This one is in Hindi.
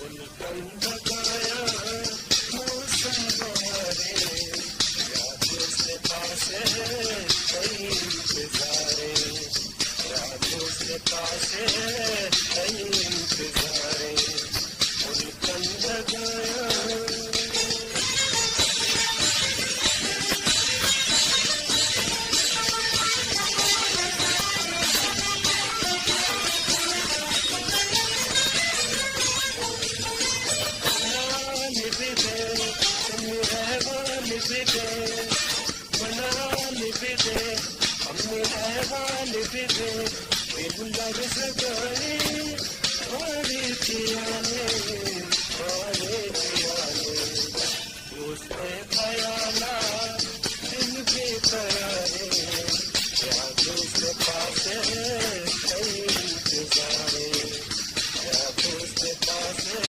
उनकंद गाया मौसम बहारे यादों से पासे कई इंतजारे यादों से पासे कई इंतजारे उनकंद गाया लफ्ज़ गाए और